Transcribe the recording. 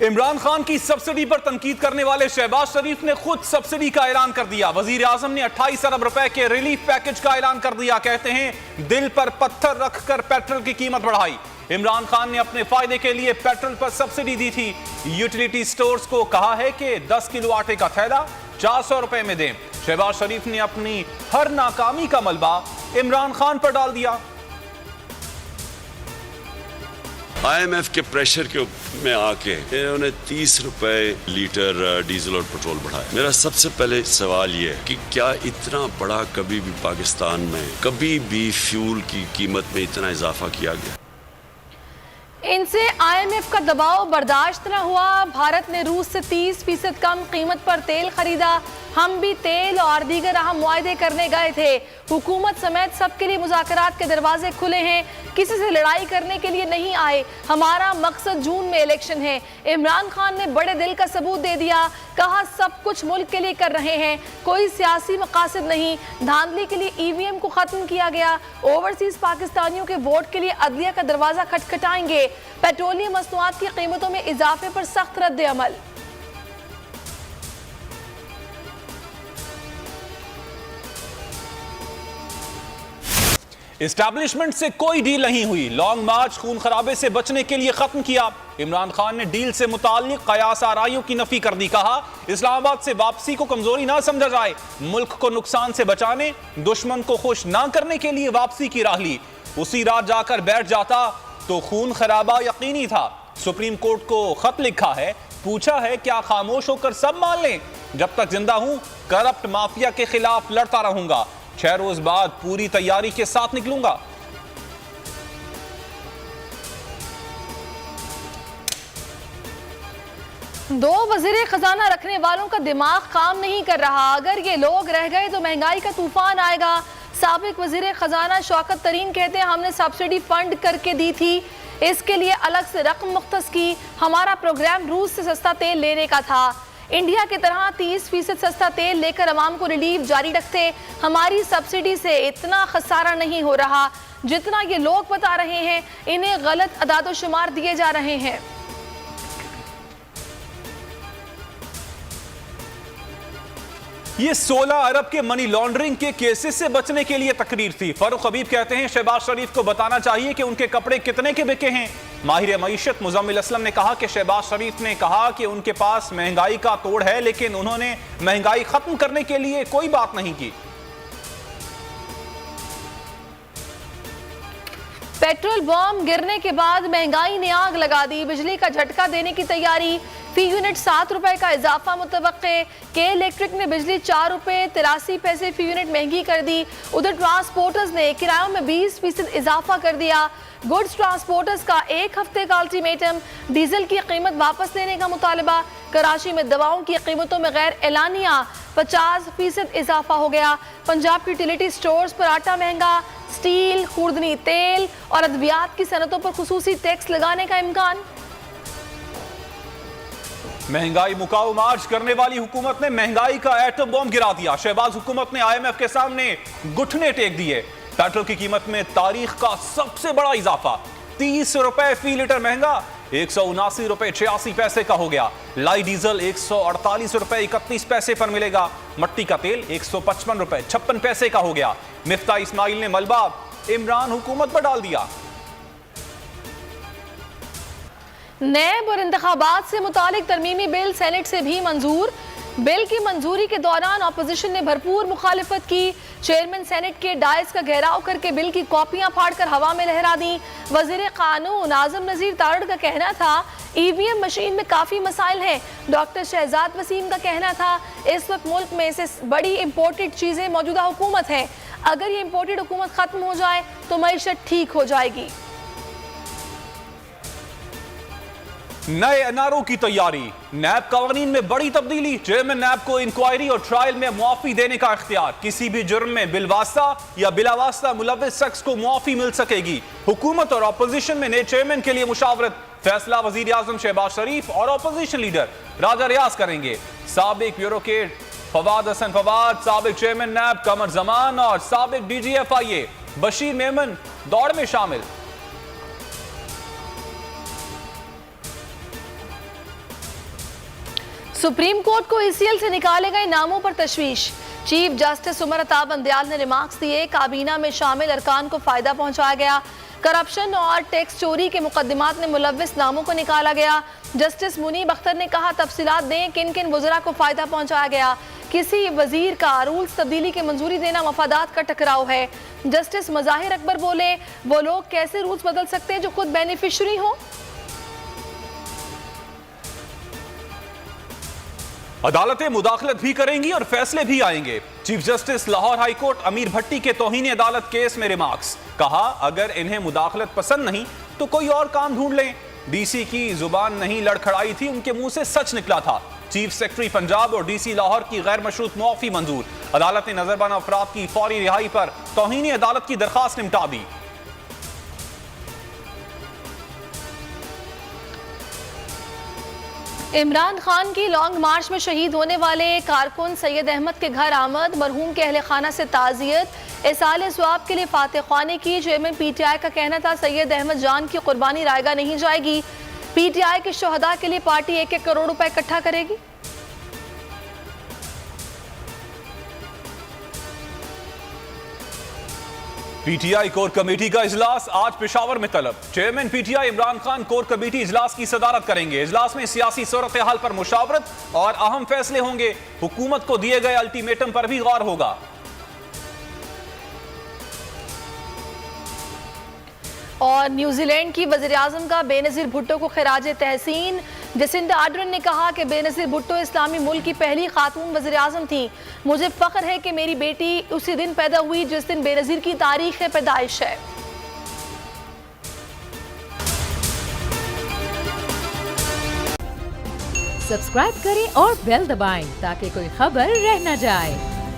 इमरान खान की सब्सिडी पर तनकीद करने वाले शहबाज शरीफ ने खुद सब्सिडी का ऐलान कर दिया। वजीर आजम ने 28 अरब रुपए के रिलीफ पैकेज का ऐलान कर दिया। कहते हैं दिल पर पत्थर रखकर पेट्रोल की कीमत बढ़ाई। इमरान खान ने अपने फायदे के लिए पेट्रोल पर सब्सिडी दी थी। यूटिलिटी स्टोर्स को कहा है कि 10 किलो आटे का थैला 400 रुपए में दें। शहबाज शरीफ ने अपनी हर नाकामी का मलबा इमरान खान पर डाल दिया। IMF के प्रेशर के में आके इन्होंने 30 रुपए लीटर डीजल और पेट्रोल बढ़ाया। मेरा सबसे पहले सवाल ये है कि क्या इतना बड़ा कभी भी पाकिस्तान में कभी भी फ्यूल की कीमत में इतना इजाफा किया गया? इनसे IMF का दबाव बर्दाश्त न हुआ। भारत ने रूस से 30% कम कीमत पर तेल खरीदा। हम भी तेल और दीगर अहम मुआहदे करने गए थे। हुकूमत समेत सबके लिए मुज़ाकरात के दरवाजे खुले हैं। किसी से लड़ाई करने के लिए नहीं आए। हमारा मकसद जून में इलेक्शन है। इमरान खान ने बड़े दिल का सबूत दे दिया। कहा सब कुछ मुल्क के लिए कर रहे हैं, कोई सियासी मकासद नहीं। धांधली के लिए EVM को खत्म किया गया। ओवरसीज पाकिस्तानियों के वोट के लिए अदलिया का दरवाजा खटखटाएंगे। पेट्रोलियम मसनूआत की कीमतों में इजाफे पर सख्त रद्द अमल। एस्टैब्लिशमेंट से कोई डील नहीं हुई। लॉन्ग मार्च खून खराबे से बचने के लिए खत्म किया। इमरान खान ने डील से मुताल्लिक कयास आराइयों की नफी कर दी। कहा इस्लामाबाद से वापसी को कमजोरी ना समझा जाए। मुल्क को नुकसान से बचाने, दुश्मन को खुश ना करने के लिए वापसी की राह ली। उसी रात जाकर बैठ जाता तो खून खराबा यकीनी था। सुप्रीम कोर्ट को खत लिखा है, पूछा है क्या खामोश होकर सब मान लें? जब तक जिंदा हूं करप्ट माफिया के खिलाफ लड़ता रहूंगा। 6 रोज बाद पूरी तैयारी के साथ निकलूंगा। दो वजीर खजाना रखने वालों का दिमाग काम नहीं कर रहा। अगर ये लोग रह गए तो महंगाई का तूफान आएगा। साबिक वजीर खजाना शौकत तरीन कहते हैं हमने सब्सिडी फंड करके दी थी, इसके लिए अलग से रकम मुख्तस की। हमारा प्रोग्राम रूस से सस्ता तेल लेने का था। इंडिया की तरह 30% सस्ता तेल लेकर अवाम को रिलीफ जारी रखते। हमारी सब्सिडी से इतना खसारा नहीं हो रहा जितना ये लोग बता रहे हैं। इन्हें गलत अदाद-ओ-शुमार दिए जा रहे हैं। ये 16 अरब के मनी लॉन्ड्रिंग के केसेस से बचने के लिए तकरीर थी। फारूक हबीब कहते हैं शहबाज शरीफ को बताना चाहिए कि उनके कपड़े कितने के बिके हैं। माहिर मईशत मुजम्मिल असलम ने कहा कि शहबाज शरीफ ने कहा कि उनके पास महंगाई का तोड़ है, लेकिन उन्होंने महंगाई खत्म करने के लिए कोई बात नहीं की। पेट्रोल बम गिरने के बाद महंगाई ने आग लगा दी। बिजली का झटका देने की तैयारी। फी यूनिट 7 रुपए का इजाफा मुतवक्के। के इलेक्ट्रिक ने बिजली 4 रुपए 83 पैसे फी यूनिट महंगी कर दी। उधर ट्रांसपोर्टर्स ने किरायों में 20% इजाफा कर दिया। गुड्स ट्रांसपोर्टर्स का 1 हफ्ते का अल्टीमेटम। डीजल की कीमत वापस लेने का मुतालबा। कराची में दवाओं की कीमतों में गैर एलानिया 50% इजाफा हो गया। पंजाब की यूटिलिटी स्टोर्स पर आटा महंगा। स्टील, खुर्दनी तेल और अद्वियात की सनतों पर खुसूसी टैक्स लगाने का इम्कान। महंगाई मुकाऊ मार्च करने वाली हुकूमत ने महंगाई का एटम बॉम्ब गिरा दिया। शहबाज हुकूमत ने IMF के सामने घुटने टेक दिए। पेट्रोल की कीमत में तारीख का सबसे बड़ा इजाफा। 30 रुपए फी लीटर महंगा 179 रुपए 86 पैसे का हो गया। लाई डीजल 148 रुपए 31 पैसे पर मिलेगा। मट्टी का तेल 155 रुपए 56 पैसे का हो गया। मिफ्ता इस्माइल ने मलबा इमरान हुकूमत पर डाल दिया। नैब और इंतखाबात से मुतालिक तरमीमी बिल सेनेट से भी मंजूर। बिल की मंजूरी के दौरान अपोजिशन ने भरपूर मुखालिफत की। चेयरमैन सेनेट के डायस का घेराव करके बिल की कॉपियां फाड़कर हवा में लहरा दी। वजीर कानून आजम नजीर तारड़ का कहना था EVM मशीन में काफ़ी मसाइल हैं। डॉक्टर शहजाद वसीम का कहना था इस वक्त मुल्क में से बड़ी इम्पोर्टेड चीज़ें मौजूदा हुकूमत हैं। अगर ये इम्पोर्टेड हुकूमत ख़त्म हो जाए तो मईशत ठीक हो जाएगी। नए एनआरओ की तैयारी। नैब कवानीन में बड़ी तब्दीली। चेयरमैन नैब को इंक्वायरी और ट्रायल में मुआफी देने का इख्तियार। किसी भी जुर्म में बिलवास्ता या बिलावास्ता मुलव्विस शख्स को मुआफी मिल सकेगी। हुकूमत और अपोजिशन में नए चेयरमैन के लिए मुशावरत। फैसला वजीर आजम शहबाज शरीफ और अपोजिशन लीडर राजा रियाज करेंगे। साबिक ब्यूरोक्रेट फवाद हसन फवाद, साबिक चेयरमैन नैब कमर जमान और साबिक DGFIA बशीर मेमन दौड़ में शामिल। सुप्रीम कोर्ट को ईसीएल से निकाले गए नामों पर तशवीश। चीफ जस्टिस उमर अता बंदयाल ने रिमार्क्स दिए, काबीना में शामिल अरकान को फायदा पहुंचाया गया। करप्शन और टैक्स चोरी के मुकदमात में मुलव्विस नामों को निकाला गया। जस्टिस मुनीब अख्तर ने कहा, तफसीलात दें किन किन वज़रा को फायदा पहुंचाया गया। किसी वजीर का रूल्स तब्दीली की मंजूरी देना मफादात का टकराव है। जस्टिस मज़ाहिर अकबर बोले, वो लोग कैसे रूल्स बदल सकते हैं जो खुद बेनिफिशरी हो। अदालतें मुदाखलत भी करेंगी और फैसले भी आएंगे। Chief justice Lahore high court अमीर भट्टी के तौहीन अदालत केस में रिमार्क्स। कहा, अगर इन्हें मुदाखलत पसंद नहीं तो कोई और काम ढूंढ लें। डीसी की जुबान नहीं लड़खड़ाई थी, उनके मुंह से सच निकला था। चीफ सेक्रेटरी पंजाब और डीसी लाहौर की गैर मशरूत मुआफी मंजूर। अदालत ने नजरबंद अफराद की फौरी रिहाई पर तौहीन अदालत की दरखास्त निपटा दी। इमरान खान की लॉन्ग मार्च में शहीद होने वाले कारकुन सैयद अहमद के घर आमद। मरहूम के अहले खाना से ताज़ियत। इसाले स्वाब के लिए फातह ख्वानी की। चेयरमैन पीटीआई का कहना था, सैयद अहमद जान की कुर्बानी रायगा नहीं जाएगी। पीटीआई के शहदा के लिए पार्टी 1-1 करोड़ रुपए इकट्ठा करेगी। पीटीआई कोर कमेटी का इजलास आज पेशावर में तलब। Chairman PTI Imran Khan core committee इजलास की सदारत करेंगे। इजलास में सियासी सूरत हाल पर मुशावरत और अहम फैसले होंगे। हुकूमत को दिए गए अल्टीमेटम पर भी गौर होगा। और न्यूजीलैंड की वज़ीर-ए-आज़म का बेनज़ीर भुट्टो को खिराज तहसीन। जसिंडा आर्डर्न ने कहा कि बेनज़ीर भुट्टो इस्लामी मुल्क की पहली खातून वज़ीर-ए-आज़म थी। मुझे फ़ख्र है कि मेरी बेटी उसी दिन पैदा हुई जिस दिन बेनज़ीर की तारीख़ पैदाइश है। सब्सक्राइब करें और बेल दबाएं ताकि कोई खबर रह न जाए।